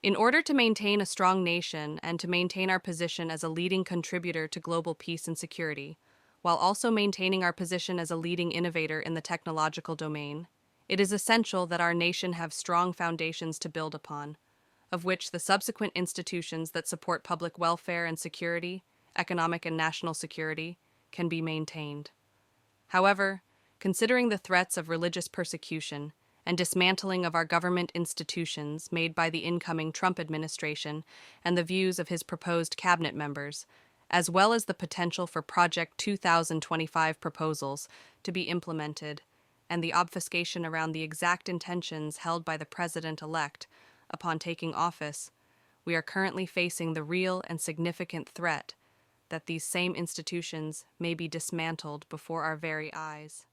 In order to maintain a strong nation and to maintain our position as a leading contributor to global peace and security, while also maintaining our position as a leading innovator in the technological domain, it is essential that our nation have strong foundations to build upon, of which the subsequent institutions that support public welfare and security, economic and national security, can be maintained. However, considering the threats of religious persecution and dismantling of our government institutions made by the incoming Trump administration and the views of his proposed cabinet members, as well as the potential for Project 2025 proposals to be implemented, and the obfuscation around the exact intentions held by the president-elect upon taking office, we are currently facing the real and significant threat that these same institutions may be dismantled before our very eyes.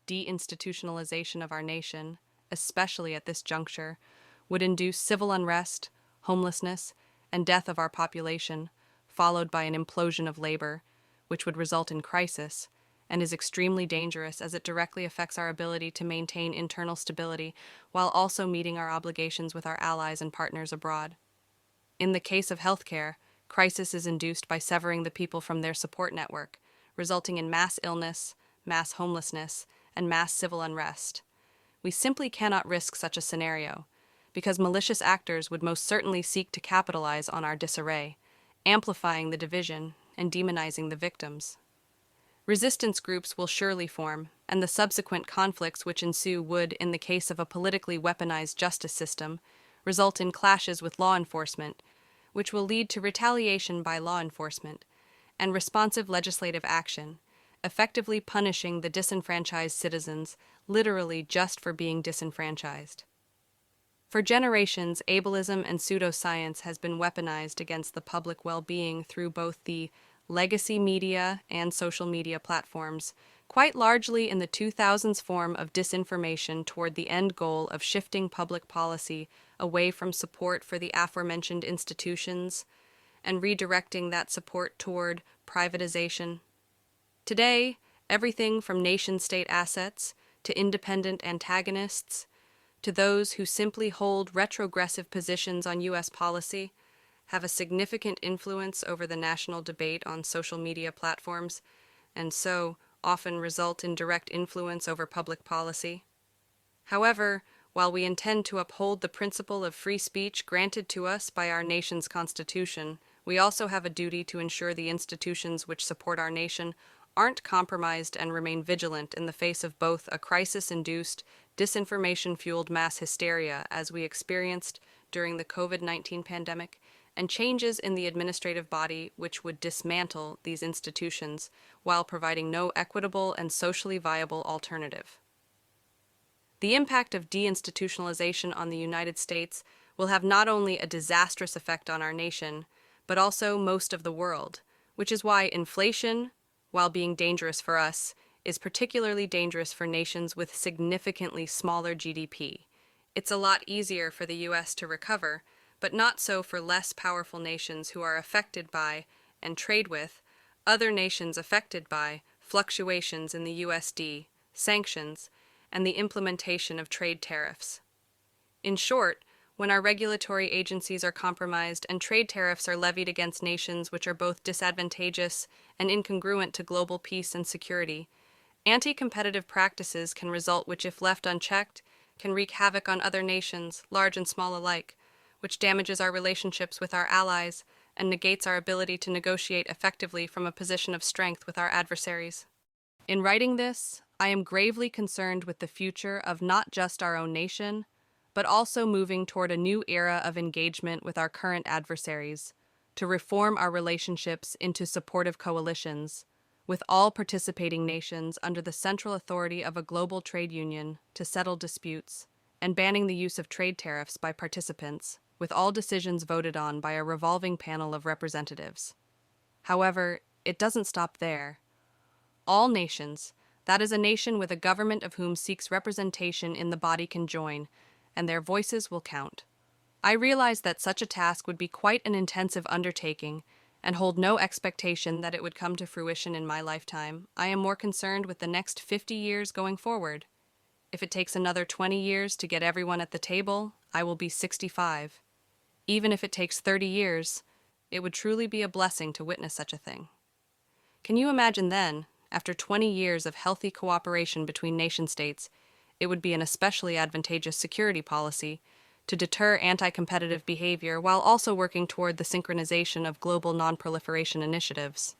De-institutionalization of our nation, especially at this juncture, would induce civil unrest, homelessness, and death of our population, followed by an implosion of labor, which would result in crisis, and is extremely dangerous as it directly affects our ability to maintain internal stability while also meeting our obligations with our allies and partners abroad. In the case of healthcare, crisis is induced by severing the people from their support network, resulting in mass illness, mass homelessness, and mass civil unrest. We simply cannot risk such a scenario, because malicious actors would most certainly seek to capitalize on our disarray, amplifying the division and demonizing the victims. Resistance groups will surely form, and the subsequent conflicts which ensue would, in the case of a politically weaponized justice system, result in clashes with law enforcement, which will lead to retaliation by law enforcement and responsive legislative action, effectively punishing the disenfranchised citizens literally just for being disenfranchised. For generations, ableism and pseudoscience has been weaponized against the public well-being through both the legacy media and social media platforms, quite largely in the 2000s form of disinformation toward the end goal of shifting public policy away from support for the aforementioned institutions and redirecting that support toward privatization. Today, everything from nation-state assets to independent antagonists to those who simply hold retrogressive positions on U.S. policy have a significant influence over the national debate on social media platforms, and so often result in direct influence over public policy. However, while we intend to uphold the principle of free speech granted to us by our nation's Constitution, we also have a duty to ensure the institutions which support our nation aren't compromised and remain vigilant in the face of both a crisis-induced, disinformation-fueled mass hysteria as we experienced during the COVID-19 pandemic, and changes in the administrative body which would dismantle these institutions while providing no equitable and socially viable alternative. The impact of deinstitutionalization on the United States will have not only a disastrous effect on our nation, but also most of the world, which is why inflation, while being dangerous for us, is particularly dangerous for nations with significantly smaller GDP. It's a lot easier for the U.S. to recover, but not so for less powerful nations who are affected by, and trade with, other nations affected by fluctuations in the USD, sanctions, and the implementation of trade tariffs. In short, when our regulatory agencies are compromised and trade tariffs are levied against nations which are both disadvantageous and incongruent to global peace and security, anti-competitive practices can result which, if left unchecked, can wreak havoc on other nations, large and small alike, which damages our relationships with our allies and negates our ability to negotiate effectively from a position of strength with our adversaries. In writing this, I am gravely concerned with the future of not just our own nation, but also moving toward a new era of engagement with our current adversaries, to reform our relationships into supportive coalitions, with all participating nations under the central authority of a global trade union to settle disputes, and banning the use of trade tariffs by participants, with all decisions voted on by a revolving panel of representatives. However, it doesn't stop there. All nations, that is, a nation with a government of whom seeks representation in the body, can join, and their voices will count. I realize that such a task would be quite an intensive undertaking, and hold no expectation that it would come to fruition in my lifetime. I am more concerned with the next 50 years going forward. If it takes another 20 years to get everyone at the table, I will be 65. Even if it takes 30 years, it would truly be a blessing to witness such a thing. Can you imagine then, after 20 years of healthy cooperation between nation-states, it would be an especially advantageous security policy to deter anti-competitive behavior while also working toward the synchronization of global non-proliferation initiatives.